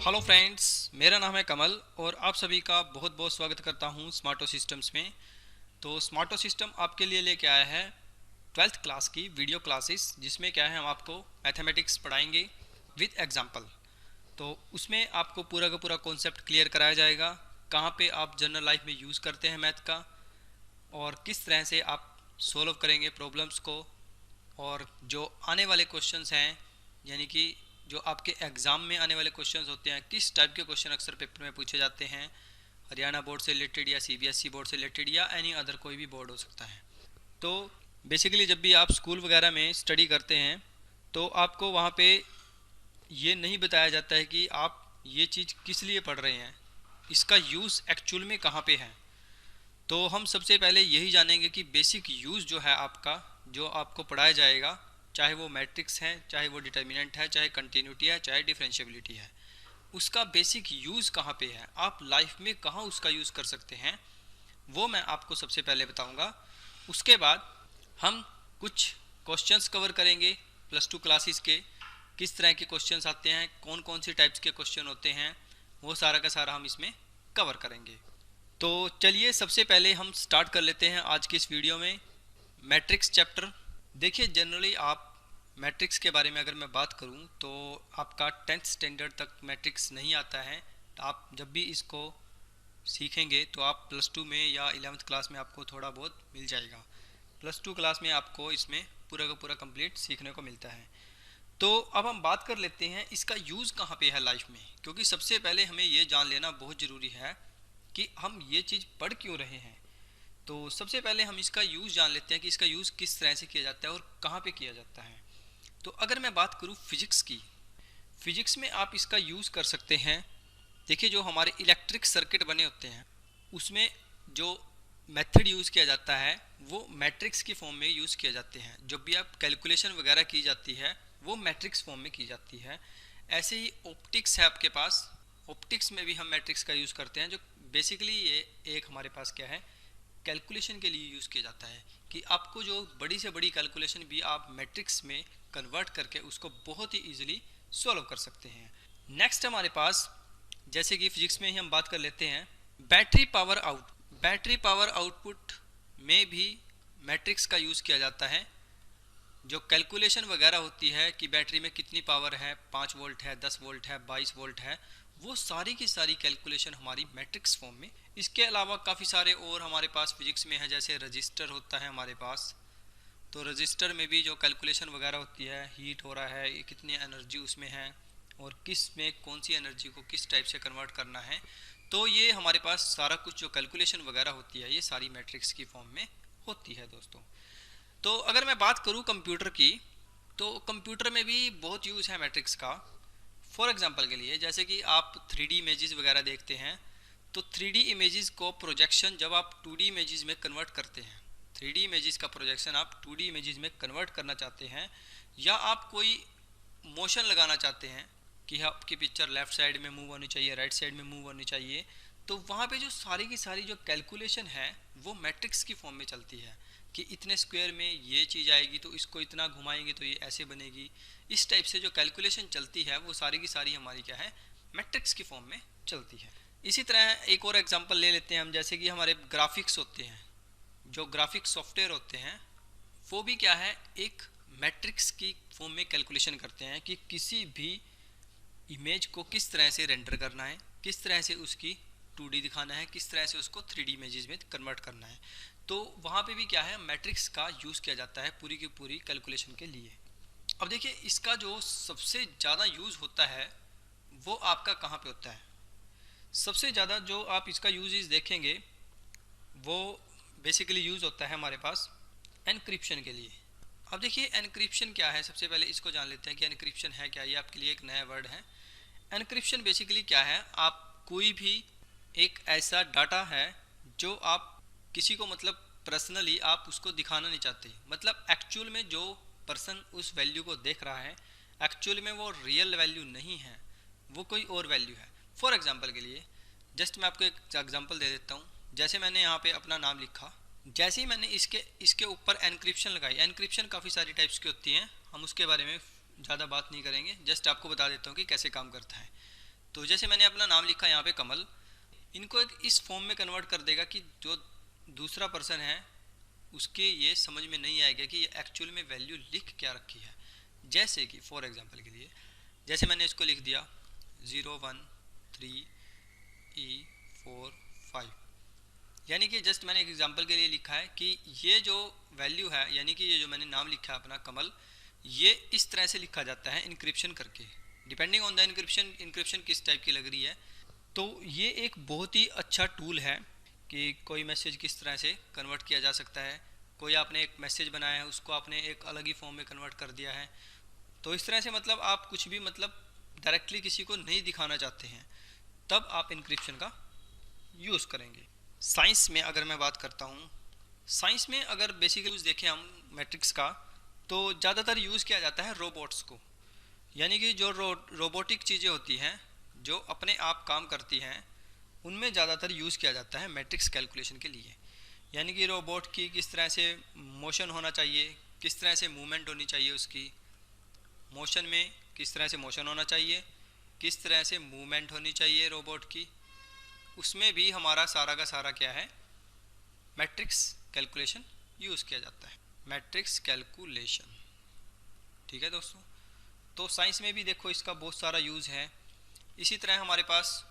Hello friends, मेरा नाम है कमल और आप सभी का बहुत बहुत स्वागत करता हूं स्मार्टो सिस्टम्स में। तो स्मार्टो सिस्टम आपके लिए लेके आया है 12th क्लास की वीडियो क्लासेस, जिसमें क्या है हम आपको मैथमेटिक्स पढ़ाएंगे विद एग्जांपल। तो उसमें आपको पूरा का पूरा कॉन्सेप्ट क्लियर कराया जाएगा, कहाँ पे आप जनरल लाइफ में यूज़ करते हैं मैथ का और किस तरह से आप सोल्व करेंगे प्रॉब्लम्स को। और जो आने वाले क्वेश्चंस हैं, यानी कि जो आपके एग्ज़ाम में आने वाले क्वेश्चंस होते हैं, किस टाइप के क्वेश्चन अक्सर पेपर में पूछे जाते हैं, हरियाणा बोर्ड से रिलेटेड या सीबीएसई बोर्ड से रिलेटेड या एनी अदर कोई भी बोर्ड हो सकता है। तो बेसिकली जब भी आप स्कूल वगैरह में स्टडी करते हैं तो आपको वहाँ पे ये नहीं बताया जाता है कि आप ये चीज़ किस लिए पढ़ रहे हैं, इसका यूज़ एक्चुअल में कहाँ पे है। तो हम सबसे पहले यही जानेंगे कि बेसिक यूज़ जो है आपका, जो आपको पढ़ाया जाएगा, चाहे वो मैट्रिक्स है, चाहे वो डिटर्मिनेंट है, चाहे कंटिन्यूटी है, चाहे डिफरेंशियबिलिटी है, उसका बेसिक यूज़ कहाँ पे है, आप लाइफ में कहाँ उसका यूज़ कर सकते हैं, वो मैं आपको सबसे पहले बताऊंगा। उसके बाद हम कुछ क्वेश्चंस कवर करेंगे +2 क्लासेस के, किस तरह के क्वेश्चंस आते हैं, कौन कौन सी टाइप्स के क्वेश्चन होते हैं, वो सारा का सारा हम इसमें कवर करेंगे। तो चलिए सबसे पहले हम स्टार्ट कर लेते हैं आज की इस वीडियो में मैट्रिक्स चैप्टर। देखिए जनरली आप मैट्रिक्स के बारे में अगर मैं बात करूं तो आपका 10th स्टैंडर्ड तक मैट्रिक्स नहीं आता है। आप जब भी इसको सीखेंगे तो आप +2 में या 11th क्लास में आपको थोड़ा बहुत मिल जाएगा। +2 क्लास में आपको इसमें पूरा का पूरा कंप्लीट सीखने को मिलता है। तो अब हम बात कर लेते हैं इसका यूज़ कहाँ पे है लाइफ में, क्योंकि सबसे पहले हमें ये जान लेना बहुत ज़रूरी है कि हम ये चीज़ पढ़ क्यों रहे हैं। तो सबसे पहले हम इसका यूज़ जान लेते हैं कि इसका यूज़ किस तरह से किया जाता है और कहाँ पे किया जाता है। तो अगर मैं बात करूँ फिजिक्स की, फिजिक्स में आप इसका यूज़ कर सकते हैं। देखिए जो हमारे इलेक्ट्रिक सर्किट बने होते हैं उसमें जो मेथड यूज़ किया जाता है वो मैट्रिक्स की फॉर्म में यूज़ किए जाते हैं। जब भी आप कैलकुलेशन वगैरह की जाती है वो मैट्रिक्स फॉर्म में की जाती है। ऐसे ही ऑप्टिक्स है आपके पास, ऑप्टिक्स में भी हम मैट्रिक्स का यूज़ करते हैं। जो बेसिकली ये एक हमारे पास क्या है, कैलकुलेशन के लिए यूज़ किया जाता है कि आपको जो बड़ी से बड़ी कैलकुलेशन भी आप मैट्रिक्स में कन्वर्ट करके उसको बहुत ही ईजिली सॉल्व कर सकते हैं। नेक्स्ट हमारे पास, जैसे कि फिजिक्स में ही हम बात कर लेते हैं battery power out. Battery power output में भी मैट्रिक्स का यूज़ किया जाता है। जो कैलकुलेशन वगैरह होती है कि बैटरी में कितनी पावर है, 5 वोल्ट है, 10 वोल्ट है, 22 वोल्ट है, वो सारी की सारी कैलकुलेशन हमारी मैट्रिक्स फॉर्म में। इसके अलावा काफ़ी सारे और हमारे पास फिजिक्स में है, जैसे रजिस्टर होता है हमारे पास। तो रजिस्टर में भी जो कैलकुलेशन वगैरह होती है, हीट हो रहा है, कितनी एनर्जी उसमें है और किस में कौन सी एनर्जी को किस टाइप से कन्वर्ट करना है, तो ये हमारे पास सारा कुछ जो कैलकुलेशन वगैरह होती है ये सारी मैट्रिक्स की फॉर्म में होती है दोस्तों। तो अगर मैं बात करूँ कंप्यूटर की, तो कंप्यूटर में भी बहुत यूज़ है मैट्रिक्स का। फॉर एग्जांपल के लिए जैसे कि आप 3D इमेजेस वगैरह देखते हैं, तो 3D इमेजेस को प्रोजेक्शन जब आप 2D इमेजेस में कन्वर्ट करते हैं, 3D इमेजेस का प्रोजेक्शन आप 2D इमेजेस में कन्वर्ट करना चाहते हैं, या आप कोई मोशन लगाना चाहते हैं कि आपकी पिक्चर लेफ़्ट साइड में मूव होनी चाहिए, राइट साइड में मूव होनी चाहिए, तो वहाँ पे जो सारी की सारी जो कैलकुलेशन है वो मैट्रिक्स की फॉर्म में चलती है कि इतने स्क्वायर में ये चीज़ आएगी तो इसको इतना घुमाएंगे तो ये ऐसे बनेगी। इस टाइप से जो कैलकुलेशन चलती है वो सारी की सारी हमारी क्या है, मैट्रिक्स की फॉर्म में चलती है। इसी तरह एक और एग्जांपल ले लेते हैं हम, जैसे कि हमारे ग्राफिक्स होते हैं, जो ग्राफिक्स सॉफ्टवेयर होते हैं वो भी क्या है, एक मैट्रिक्स की फॉर्म में कैलकुलेशन करते हैं कि किसी भी इमेज को किस तरह से रेंडर करना है, किस तरह से उसकी 2D दिखाना है, किस तरह से उसको 3D इमेजेस में कन्वर्ट करना है। तो वहाँ पे भी क्या है, मैट्रिक्स का यूज़ किया जाता है पूरी की पूरी कैलकुलेशन के लिए। अब देखिए इसका जो सबसे ज़्यादा यूज़ होता है वो आपका कहाँ पे होता है। सबसे ज़्यादा जो आप इसका यूज़ देखेंगे वो बेसिकली यूज़ होता है हमारे पास एनक्रिप्शन के लिए। अब देखिए एनक्रिप्शन क्या है, सबसे पहले इसको जान लेते हैं कि एनक्रिप्शन है क्या। ये आपके लिए एक नया वर्ड है। एनक्रिप्शन बेसिकली क्या है, आप कोई भी एक ऐसा डाटा है जो आप किसी को मतलब पर्सनली आप उसको दिखाना नहीं चाहते, मतलब एक्चुअल में जो पर्सन उस वैल्यू को देख रहा है एक्चुअल में वो रियल वैल्यू नहीं है, वो कोई और वैल्यू है। फॉर एग्जांपल के लिए जस्ट मैं आपको एक एग्जांपल दे देता हूँ। जैसे मैंने यहाँ पे अपना नाम लिखा, जैसे ही मैंने इसके ऊपर एनक्रिप्शन लगाई। एनक्रिप्शन काफ़ी सारी टाइप्स की होती हैं, हम उसके बारे में ज़्यादा बात नहीं करेंगे, जस्ट आपको बता देता हूँ कि कैसे काम करता है। तो जैसे मैंने अपना नाम लिखा यहाँ पे कमल, इनको एक इस फॉर्म में कन्वर्ट कर देगा कि जो दूसरा पर्सन है उसके ये समझ में नहीं आएगा कि ये एक्चुअल में वैल्यू लिख क्या रखी है। जैसे कि फॉर एग्जांपल के लिए, जैसे मैंने इसको लिख दिया 013E45, यानी कि जस्ट मैंने एक एग्जांपल के लिए लिखा है कि ये जो वैल्यू है, यानी कि ये जो मैंने नाम लिखा है अपना कमल, ये इस तरह से लिखा जाता है इनक्रिप्शन करके, डिपेंडिंग ऑन द इंक्रिप्शन किस टाइप की लग रही है। तो ये एक बहुत ही अच्छा टूल है कि कोई मैसेज किस तरह से कन्वर्ट किया जा सकता है। कोई आपने एक मैसेज बनाया है, उसको आपने एक अलग ही फॉर्म में कन्वर्ट कर दिया है, तो इस तरह से मतलब आप कुछ भी मतलब डायरेक्टली किसी को नहीं दिखाना चाहते हैं, तब आप इनक्रिप्शन का यूज़ करेंगे। साइंस में अगर मैं बात करता हूँ, साइंस में अगर बेसिकली यूज़ देखें हम मैट्रिक्स का, तो ज़्यादातर यूज़ किया जाता है रोबोट्स को, यानी कि जो रोबोटिक चीज़ें होती हैं जो अपने आप काम करती हैं, उनमें ज़्यादातर यूज़ किया जाता है मैट्रिक्स कैलकुलेशन के लिए। यानी कि रोबोट की किस तरह से मोशन होना चाहिए, किस तरह से मूवमेंट होनी चाहिए, उसकी मोशन में किस तरह से मोशन होना चाहिए, किस तरह से मूवमेंट होनी चाहिए रोबोट की, उसमें भी हमारा सारा का सारा क्या है, मैट्रिक्स कैलकुलेशन यूज़ किया जाता है। मैट्रिक्स कैलकुलेशन, ठीक है दोस्तों। तो साइंस में भी देखो इसका बहुत सारा यूज़ है। इसी तरह हमारे पास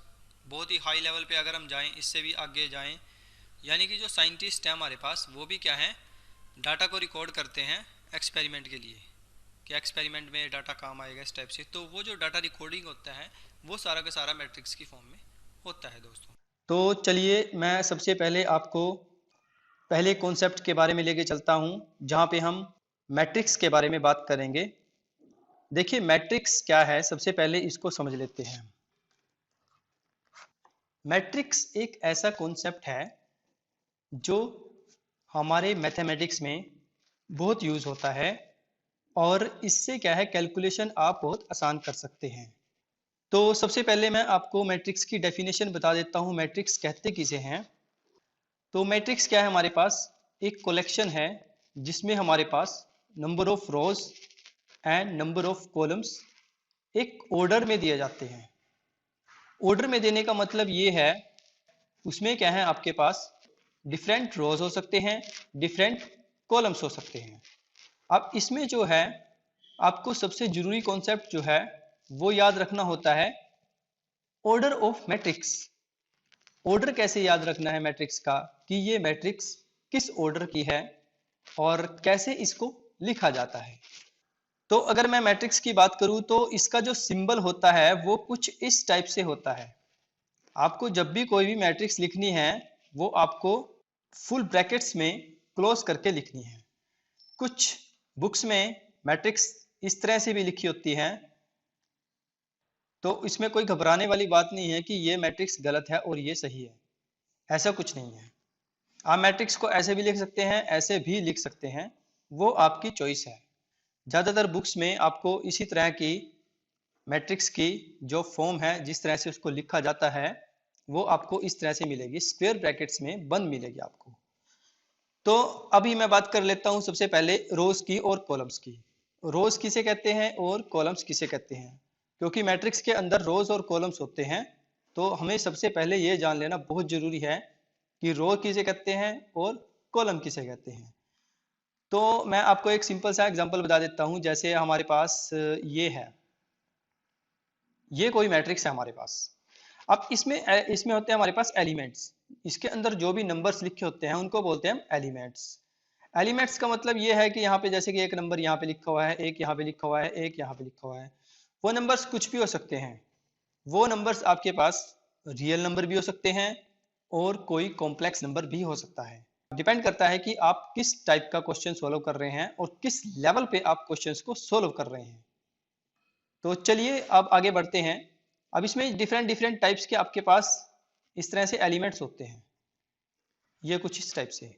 बहुत ही हाई लेवल पे अगर हम जाएं, इससे भी आगे जाएं, यानी कि जो साइंटिस्ट हैं हमारे पास, वो भी क्या है, डाटा को रिकॉर्ड करते हैं एक्सपेरिमेंट के लिए, कि एक्सपेरिमेंट में डाटा काम आएगा इस टाइप से। तो वो जो डाटा रिकॉर्डिंग होता है वो सारा का सारा मैट्रिक्स की फॉर्म में होता है दोस्तों। तो चलिए मैं सबसे पहले आपको पहले कॉन्सेप्ट के बारे में लेके चलता हूँ, जहाँ पे हम मैट्रिक्स के बारे में बात करेंगे। देखिए मैट्रिक्स क्या है, सबसे पहले इसको समझ लेते हैं। मैट्रिक्स एक ऐसा कॉन्सेप्ट है जो हमारे मैथमेटिक्स में बहुत यूज़ होता है, और इससे क्या है, कैलकुलेशन आप बहुत आसान कर सकते हैं। तो सबसे पहले मैं आपको मैट्रिक्स की डेफिनेशन बता देता हूँ, मैट्रिक्स कहते किसे हैं। तो मैट्रिक्स क्या है, हमारे पास एक कलेक्शन है जिसमें हमारे पास number of rows and number of columns एक ऑर्डर में दिए जाते हैं। ऑर्डर में देने का मतलब ये है, उसमें क्या है, आपके पास डिफरेंट रोज हो सकते हैं, डिफरेंट कॉलम्स हो सकते हैं। अब इसमें जो है, आपको सबसे जरूरी कॉन्सेप्ट जो है वो याद रखना होता है, ऑर्डर ऑफ मैट्रिक्स। ऑर्डर कैसे याद रखना है मैट्रिक्स का, कि ये मैट्रिक्स किस ऑर्डर की है और कैसे इसको लिखा जाता है। तो अगर मैं मैट्रिक्स की बात करूं, तो इसका जो सिंबल होता है वो कुछ इस टाइप से होता है। आपको जब भी कोई भी मैट्रिक्स लिखनी है, वो आपको फुल ब्रैकेट्स में क्लोज करके लिखनी है। कुछ बुक्स में मैट्रिक्स इस तरह से भी लिखी होती हैं, तो इसमें कोई घबराने वाली बात नहीं है कि ये मैट्रिक्स गलत है और ये सही है, ऐसा कुछ नहीं है। आप मैट्रिक्स को ऐसे भी लिख सकते हैं, ऐसे भी लिख सकते हैं, वो आपकी चॉइस है। ज़्यादातर बुक्स में आपको इसी तरह की मैट्रिक्स की जो फॉर्म है, जिस तरह से उसको लिखा जाता है, वो आपको इस तरह से मिलेगी, स्क्वायर ब्रैकेट्स में बंद मिलेगी आपको। तो अभी मैं बात कर लेता हूं सबसे पहले रोज की और कॉलम्स की। रोज किसे कहते हैं और कॉलम्स किसे कहते हैं, क्योंकि मैट्रिक्स के अंदर रोज और कॉलम्स होते हैं, तो हमें सबसे पहले ये जान लेना बहुत जरूरी है कि रो किसे कहते हैं और कॉलम किसे कहते हैं। तो मैं आपको एक सिंपल सा एग्जांपल बता देता हूं। जैसे हमारे पास ये है, ये कोई मैट्रिक्स है हमारे पास। अब इसमें इसमें होते हैं हमारे पास एलिमेंट्स। इसके अंदर जो भी नंबर्स लिखे होते हैं उनको बोलते हैं एलिमेंट्स। एलिमेंट्स का मतलब ये है कि यहाँ पे जैसे कि एक नंबर यहाँ पे लिखा हुआ है, एक यहाँ पे लिखा हुआ है, एक यहाँ पे लिखा हुआ है। वो नंबर्स कुछ भी हो सकते हैं। वो नंबर्स आपके पास रियल नंबर भी हो सकते हैं और कोई कॉम्प्लेक्स नंबर भी हो सकता है। डिपेंड करता है कि आप किस टाइप का क्वेश्चन सोल्व कर रहे हैं और किस लेवल पे आप क्वेश्चंस को सोल्व कर रहे हैं। तो चलिए अब आगे बढ़ते हैं। अब इसमें डिफरेंट डिफरेंट टाइप्स के आपके पास इस तरह से एलिमेंट्स होते हैं, ये कुछ इस टाइप से।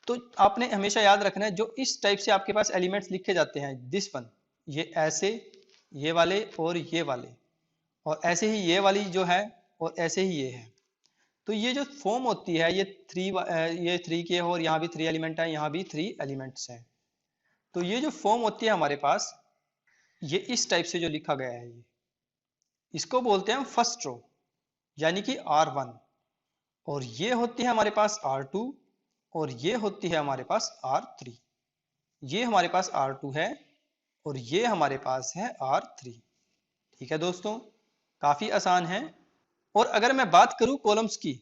तो आपने हमेशा याद रखना है, जो इस टाइप से आपके पास एलिमेंट्स लिखे जाते हैं, दिस वन, ये ऐसे, ये वाले और ये वाले, और ऐसे ही ये वाली जो है, और ऐसे ही ये है। तो ये जो फॉर्म होती है, ये थ्री की है, और यहाँ भी थ्री एलिमेंट है, यहाँ भी थ्री एलिमेंट्स हैं। तो ये जो फॉर्म होती है हमारे पास, ये इस टाइप से जो लिखा गया है, इसको बोलते हैं हम फर्स्ट रो, यानी कि R1। और ये होती है हमारे पास R2 और ये होती है हमारे पास R3। ये हमारे पास R2 है और ये हमारे पास है R3। ठीक है दोस्तों, काफी आसान है। और अगर मैं बात करूं कॉलम्स की,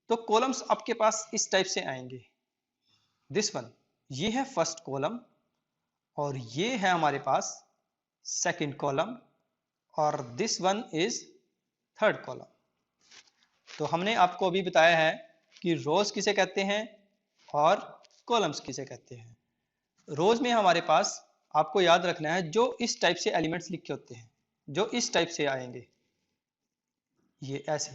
तो कॉलम्स आपके पास इस टाइप से आएंगे। दिस वन, ये है फर्स्ट कॉलम और ये है हमारे पास सेकंड कॉलम और this one is third column. तो हमने आपको अभी बताया है कि रोज किसे कहते हैं और कॉलम्स किसे कहते हैं। रोज में हमारे पास आपको याद रखना है जो इस टाइप से एलिमेंट्स लिखे होते हैं, जो इस टाइप से आएंगे, ये ऐसे,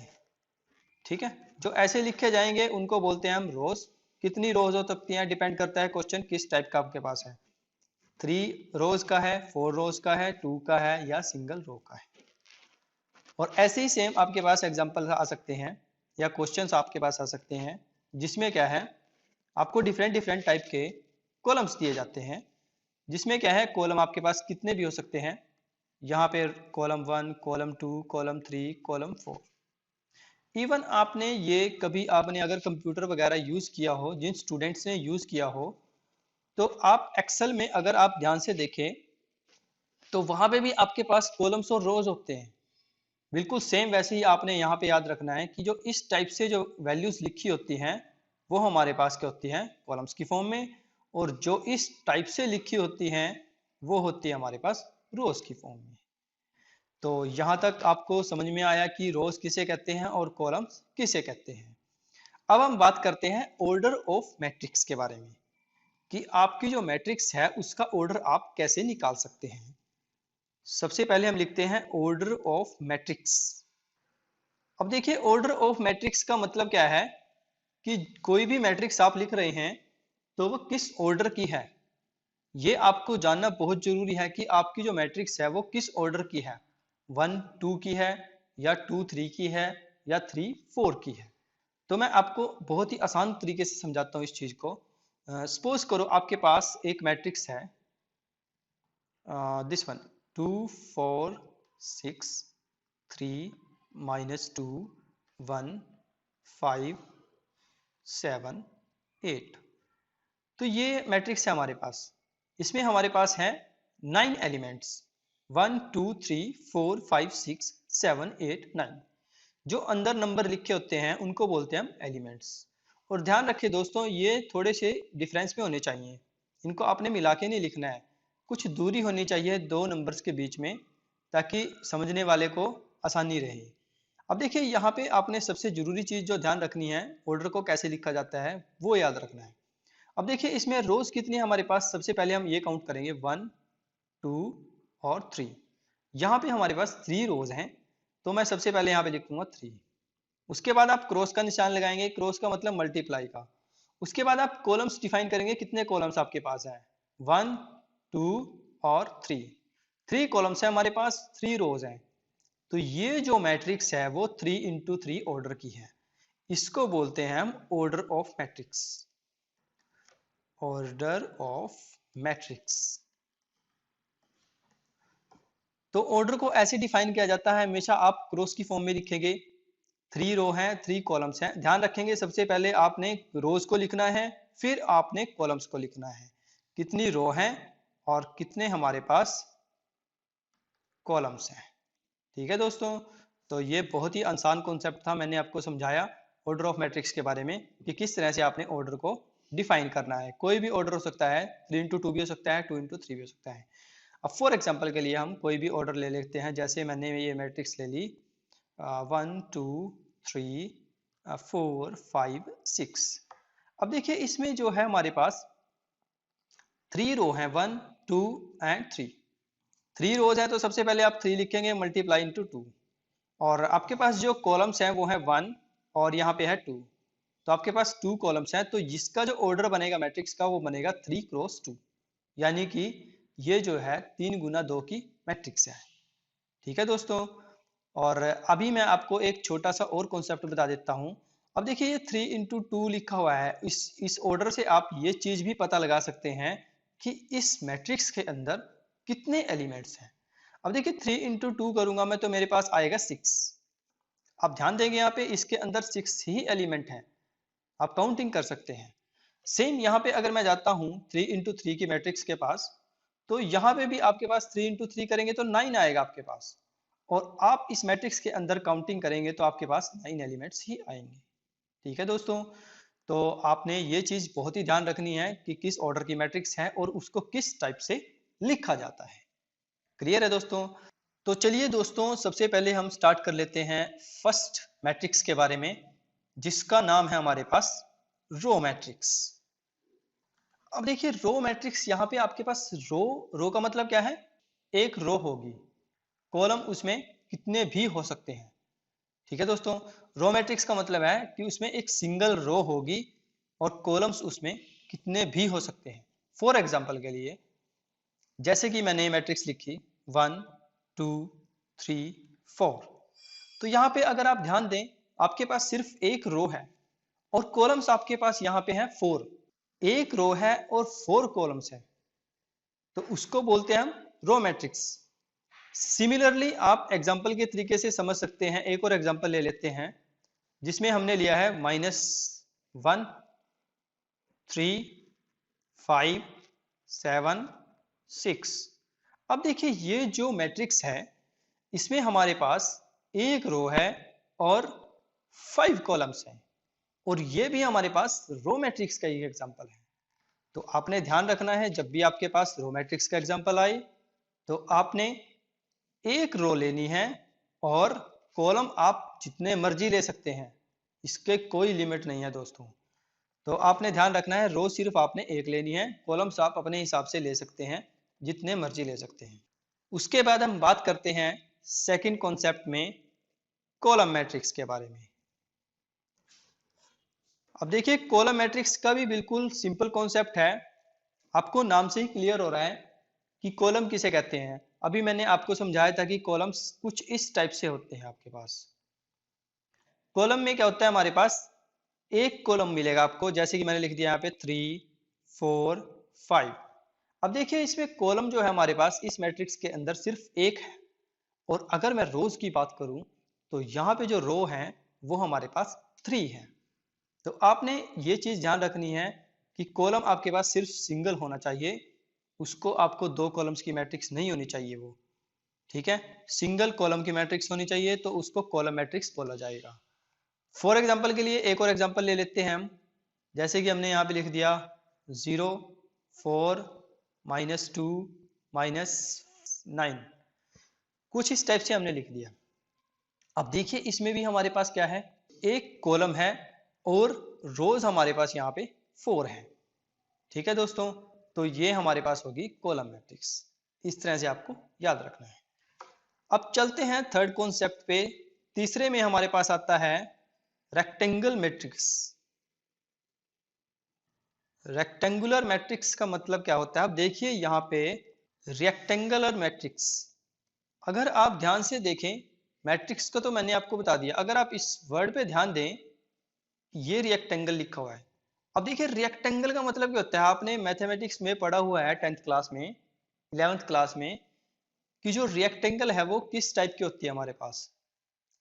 ठीक है, जो ऐसे लिखे जाएंगे उनको बोलते हैं हम रोज। कितनी रोज हो सकती हैं डिपेंड करता है क्वेश्चन किस टाइप का आपके पास है। 3 रोज का है, 4 रोज का है, 2 का है या सिंगल रो का है। और ऐसे ही सेम आपके पास एग्जांपल आ सकते हैं या क्वेश्चंस आपके पास आ सकते हैं जिसमें क्या है, आपको डिफरेंट डिफरेंट टाइप के कॉलम्स दिए जाते हैं, जिसमें क्या है कॉलम आपके पास कितने भी हो सकते हैं। यहाँ पे column 1, column 2, column 3, column 4। Even आपने ये कभी आपने अगर कंप्यूटर वगैरह यूज किया हो, जिन स्टूडेंट्स ने यूज किया हो, तो आप एक्सेल में अगर आप ध्यान से देखें तो वहां पे भी आपके पास कॉलम्स और रोज होते हैं। बिल्कुल सेम वैसे ही आपने यहाँ पे याद रखना है कि जो इस टाइप से जो वैल्यूज लिखी होती हैं वो हमारे पास क्या होती हैं, कॉलम्स की फॉर्म में, और जो इस टाइप से लिखी होती हैं वो होती है हमारे पास रोज की फॉर्म में। तो यहाँ तक आपको समझ में आया कि रोज किसे कहते हैं और कॉलम्स किसे कहते हैं। अब हम बात करते हैं ऑर्डर ऑफ मैट्रिक्स के बारे में, कि आपकी जो मैट्रिक्स है उसका ऑर्डर आप कैसे निकाल सकते हैं। सबसे पहले हम लिखते हैं ऑर्डर ऑफ मैट्रिक्स। अब देखिए ऑर्डर ऑफ मैट्रिक्स का मतलब क्या है कि कोई भी मैट्रिक्स आप लिख रहे हैं तो वो किस ऑर्डर की है, ये आपको जानना बहुत जरूरी है कि आपकी जो मैट्रिक्स है वो किस ऑर्डर की है, 1 2 की है या 2 3 की है या 3 4 की है। तो मैं आपको बहुत ही आसान तरीके से समझाता हूँ इस चीज को। सपोज करो आपके पास एक मैट्रिक्स है, दिस वन, 2 4 6 3 -2 1 5 7 8। तो ये मैट्रिक्स है हमारे पास। इसमें हमारे पास है 9 एलिमेंट्स, 1 2 3 4 5 6 7 8 9। जो अंदर नंबर लिखे होते हैं उनको बोलते हैं हम एलिमेंट्स। और ध्यान रखिए दोस्तों, ये थोड़े से डिफरेंस में होने चाहिए, इनको आपने मिला के नहीं लिखना है, कुछ दूरी होनी चाहिए दो नंबर्स के बीच में, ताकि समझने वाले को आसानी रहे। अब देखिए यहाँ पे आपने सबसे जरूरी चीज जो ध्यान रखनी है, ऑर्डर को कैसे लिखा जाता है वो याद रखना है। अब देखिए इसमें रोज कितनी है हमारे पास, सबसे पहले हम ये काउंट करेंगे 1 2 और 3। यहाँ पे हमारे पास 3 रोज हैं, तो मैं सबसे पहले यहाँ पे लिखूंगा 3। उसके बाद आप क्रॉस का निशान लगाएंगे, क्रॉस का मतलब मल्टीप्लाई का। उसके बाद आप कॉलम्स डिफाइन करेंगे, कितने कॉलम्स आपके पास हैं, 1 2 और 3। 3 कॉलम्स है हमारे पास, 3 रोज हैं। तो ये जो मैट्रिक्स है वो 3 इंटू 3 ऑर्डर की है। इसको बोलते हैं हम order of matrix, order of matrix. तो ऑर्डर को ऐसे डिफाइन किया जाता है, हमेशा आप क्रॉस की फॉर्म में लिखेंगे। 3 रो हैं, 3 कॉलम्स हैं। ध्यान रखेंगे सबसे पहले आपने रोज को लिखना है, फिर आपने कॉलम्स को लिखना है, कितनी रो हैं और कितने हमारे पास कॉलम्स हैं। ठीक है दोस्तों, तो ये बहुत ही आसान कॉन्सेप्ट था, मैंने आपको समझाया ऑर्डर ऑफ मैट्रिक्स के बारे में कि किस तरह से आपने ऑर्डर को डिफाइन करना है। कोई भी ऑर्डर हो सकता है, 3 इंटू 2 भी हो सकता है, 2 इंटू 3 भी हो सकता है। अब फॉर एग्जाम्पल के लिए हम कोई भी ऑर्डर ले लेते हैं, जैसे मैंने ये मैट्रिक्स ले ली 1 2 3 4 5 6। अब देखिए इसमें जो है हमारे पास 3 रो हैं, 1 2 एंड 3। 3 रोज है तो सबसे पहले आप 3 लिखेंगे मल्टीप्लाई इंटू 2। और आपके पास जो कॉलम्स हैं वो है 1 और यहाँ पे है 2। तो आपके पास 2 कॉलम्स हैं, तो जिसका जो ऑर्डर बनेगा मैट्रिक्स का वो बनेगा 3 क्रॉस 2, यानी कि ये जो है 3 गुना 2 की मैट्रिक्स है। ठीक है दोस्तों, और अभी मैं आपको एक छोटा सा और कॉन्सेप्ट बता देता हूँ। अब देखिए ये 3 इंटू 2 लिखा हुआ है, इस ऑर्डर से आप ये चीज भी पता लगा सकते हैं कि इस मैट्रिक्स के अंदर कितने एलिमेंट्स हैं। अब देखिए 3 इंटू 2 करूंगा मैं तो मेरे पास आएगा 6। आप ध्यान देंगे यहाँ पे इसके अंदर 6 ही एलिमेंट हैं, आप काउंटिंग कर सकते हैं। सेम यहाँ पे अगर मैं जाता हूँ 3 इंटू 3 की मैट्रिक्स के पास, तो यहाँ पे भी आपके पास 3 इंटू 3 करेंगे तो 9 आएगा आपके पास, और आप इस मैट्रिक्स के अंदर काउंटिंग करेंगे तो आपके पास 9 एलिमेंट्स ही आएंगे। ठीक है दोस्तों, तो आपने ये चीज बहुत ही ध्यान रखनी है कि किस ऑर्डर की मैट्रिक्स है और उसको किस टाइप से लिखा जाता है। क्लियर है दोस्तों? तो चलिए दोस्तों, सबसे पहले हम स्टार्ट कर लेते हैं फर्स्ट मैट्रिक्स के बारे में, जिसका नाम है हमारे पास रो मैट्रिक्स। अब देखिए रो मैट्रिक्स, यहाँ पे आपके पास रो का मतलब क्या है? एक रो होगी, कॉलम उसमें कितने भी हो सकते हैं। ठीक है दोस्तों, रो मैट्रिक्स का मतलब है कि उसमें एक सिंगल रो होगी और कॉलम्स उसमें कितने भी हो सकते हैं। फॉर एग्जाम्पल के लिए, जैसे कि मैंने मैट्रिक्स लिखी 1 2 3 4, तो यहाँ पे अगर आप ध्यान दें आपके पास सिर्फ एक रो है और कॉलम्स आपके पास यहाँ पे हैं 4। एक रो है और 4 कॉलम्स है, तो उसको बोलते हैं हम रो मैट्रिक्स। सिमिलरली आप एग्जाम्पल के तरीके से समझ सकते हैं। एक और एग्जाम्पल ले लेते हैं जिसमें हमने लिया है -1 3 5 7 6। अब देखिए ये जो मैट्रिक्स है इसमें हमारे पास एक रो है और 5 कॉलम्स हैं, और ये भी हमारे पास रो मैट्रिक्स का ही एग्जाम्पल है। तो आपने ध्यान रखना है जब भी आपके पास रो मैट्रिक्स का एग्जाम्पल आए तो आपने एक रो लेनी है और कॉलम आप जितने मर्जी ले सकते हैं, इसके कोई लिमिट नहीं है दोस्तों। तो आपने ध्यान रखना है रो सिर्फ आपने एक लेनी है, कॉलम्स आप अपने हिसाब से ले सकते हैं, जितने मर्जी ले सकते हैं। उसके बाद हम बात करते हैं सेकंड कॉन्सेप्ट में कॉलम मैट्रिक्स के बारे में। अब देखिए कॉलम मैट्रिक्स का भी बिल्कुल सिंपल कॉन्सेप्ट है, आपको नाम से ही क्लियर हो रहा है कि कॉलम किसे कहते हैं। अभी मैंने आपको समझाया था कि कॉलम्स कुछ इस टाइप से होते हैं आपके पास। कॉलम में क्या होता है, हमारे पास एक कॉलम मिलेगा आपको, जैसे कि मैंने लिख दिया यहाँ पे 3 4 5। अब देखिए इसमें कॉलम जो है हमारे पास इस मैट्रिक्स के अंदर सिर्फ एक है, और अगर मैं रोज की बात करूं तो यहाँ पे जो रो है वो हमारे पास 3 है। तो आपने ये चीज ध्यान रखनी है कि कॉलम आपके पास सिर्फ सिंगल होना चाहिए, उसको आपको दो कॉलम्स की मैट्रिक्स नहीं होनी चाहिए वो। ठीक है, सिंगल कॉलम की मैट्रिक्स होनी चाहिए तो उसको कॉलम मैट्रिक्स बोला जाएगा। फॉर एग्जाम्पल के लिए एक और एग्जाम्पल ले लेते हैं हम, जैसे कि हमने यहाँ पे लिख दिया 0 4 -2 -9, कुछ इस टाइप से हमने लिख दिया। अब देखिए इसमें भी हमारे पास क्या है, एक कॉलम है और रोज हमारे पास यहाँ पे 4 है। ठीक है दोस्तों, तो ये हमारे पास होगी कॉलम मैट्रिक्स। इस तरह से आपको याद रखना है। अब चलते हैं थर्ड कॉन्सेप्ट पे। तीसरे में हमारे पास आता है रेक्टेंगल मैट्रिक्स। रेक्टेंगुलर मैट्रिक्स का मतलब क्या होता है? अब देखिए यहाँ पे रेक्टेंगुलर मैट्रिक्स, अगर आप ध्यान से देखें मैट्रिक्स को तो मैंने आपको बता दिया, अगर आप इस वर्ड पे ध्यान दें, ये रेक्टेंगल लिखा हुआ है। अब देखिए रेक्टेंगल का मतलब क्या होता है, आपने मैथमेटिक्स में पढ़ा हुआ है 10th क्लास में 11th क्लास में, कि जो रेक्टेंगल है वो किस टाइप की होती है हमारे पास,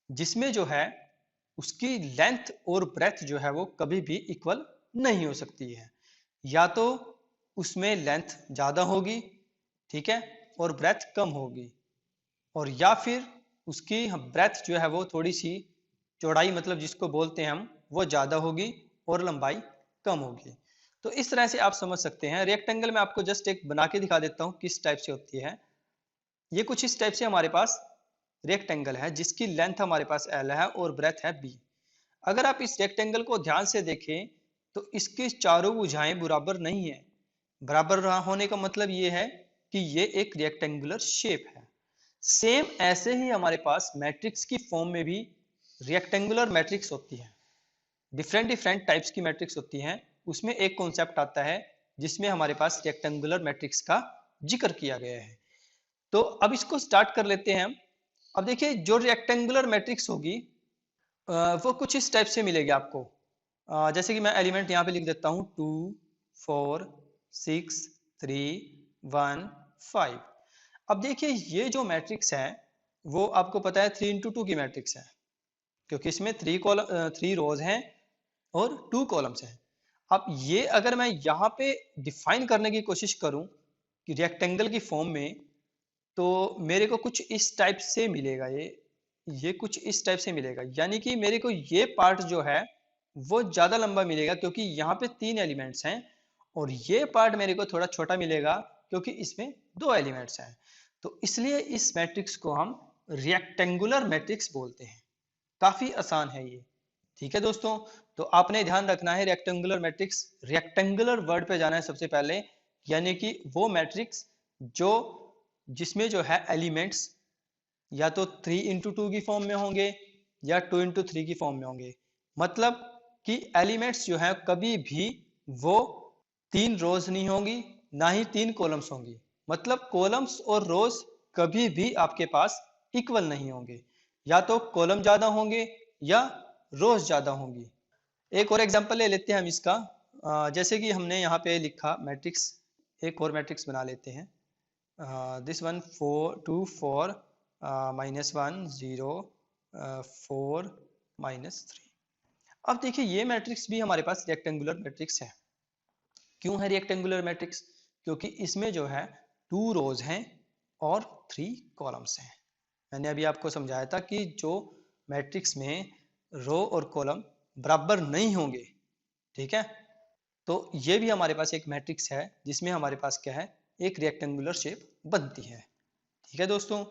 जिसमें जो है उसकी लेंथ और ब्रेथ जो है वो कभी भी इक्वल नहीं हो सकती है। या तो उसमें लेंथ ज्यादा होगी, ठीक है, और ब्रेथ कम होगी, और या फिर उसकी ब्रेथ जो है वो थोड़ी सी चौड़ाई, मतलब जिसको बोलते हैं हम, वो ज्यादा होगी और लंबाई कम होगी। तो इस तरह से आप समझ सकते हैं। रेक्टेंगल में आपको जस्ट एक बना के दिखा देता हूँ किस टाइप से होती है। ये कुछ इस टाइप से हमारे पास रेक्टेंगल है जिसकी लेंथ हमारे पास L है और ब्रेथ है B। अगर आप इस रेक्टेंगल को ध्यान से देखें तो इसकी चारों भुजाएं बराबर नहीं है। बराबर होने का मतलब ये है कि ये एक रेक्टेंगुलर शेप है। सेम ऐसे ही हमारे पास मैट्रिक्स की फॉर्म में भी रेक्टेंगुलर मैट्रिक्स होती है, डिफरेंट डिफरेंट टाइप्स की मैट्रिक्स होती हैं। उसमें एक कॉन्सेप्ट आता है जिसमें हमारे पास रेक्टेंगुलर मैट्रिक्स का जिक्र किया गया है। तो अब इसको स्टार्ट कर लेते हैं हम। अब देखिए जो रेक्टेंगुलर मैट्रिक्स होगी वो कुछ इस टाइप से मिलेगी आपको। जैसे कि मैं एलिमेंट यहाँ पे लिख देता हूँ 2 4 6 3 1 5। अब देखिए ये जो मैट्रिक्स है वो आपको पता है 3 इंटू 2 की मैट्रिक्स है, क्योंकि इसमें 3 रोज हैं और 2 कॉलम्स हैं। अब ये अगर मैं यहाँ पे डिफाइन करने की कोशिश करूं कि रेक्टेंगल की फॉर्म में, तो मेरे को कुछ इस टाइप से मिलेगा। ये कुछ इस टाइप से मिलेगा, यानी कि मेरे को ये पार्ट जो है वो ज़्यादा लंबा मिलेगा क्योंकि यहाँ पे 3 एलिमेंट्स हैं, और ये पार्ट मेरे को थोड़ा छोटा मिलेगा क्योंकि इसमें 2 एलिमेंट्स हैं। तो इसलिए इस मैट्रिक्स को हम रेक्टेंगुलर मैट्रिक्स बोलते हैं। काफ़ी आसान है ये। ठीक है दोस्तों, तो आपने ध्यान रखना है रेक्टेंगुलर मैट्रिक्स, रेक्टेंगुलर वर्ड पे जाना है सबसे पहले, यानी कि वो मैट्रिक्स जो जिसमें जो है एलिमेंट्स या तो 3 इंटू 2 की फॉर्म में होंगे या 2 इंटू 3 की फॉर्म में होंगे। मतलब कि एलिमेंट्स जो है कभी भी वो 3 रोज नहीं होंगी, ना ही 3 कॉलम्स होंगी। मतलब कॉलम्स और रोज कभी भी आपके पास इक्वल नहीं होंगे, या तो कॉलम ज्यादा होंगे या रोज ज्यादा होंगी। एक और एग्जांपल ले लेते हैं हम इसका। जैसे कि हमने यहाँ पे लिखा मैट्रिक्स, एक और मैट्रिक्स बना लेते हैं। This one 4 2 4 -1 0 4 -3। अब देखिए ये मैट्रिक्स भी हमारे पास रेक्टेंगुलर मैट्रिक्स है। क्यों है रेक्टेंगुलर मैट्रिक्स? क्योंकि इसमें जो है 2 रोज हैं और 3 कॉलम्स हैं। मैंने अभी आपको समझाया था कि जो मैट्रिक्स में रो और कॉलम बराबर नहीं होंगे, ठीक है, तो ये भी हमारे पास एक मैट्रिक्स है जिसमें हमारे पास क्या है, एक रेक्टेंगुलर शेप बनती है। ठीक है दोस्तों,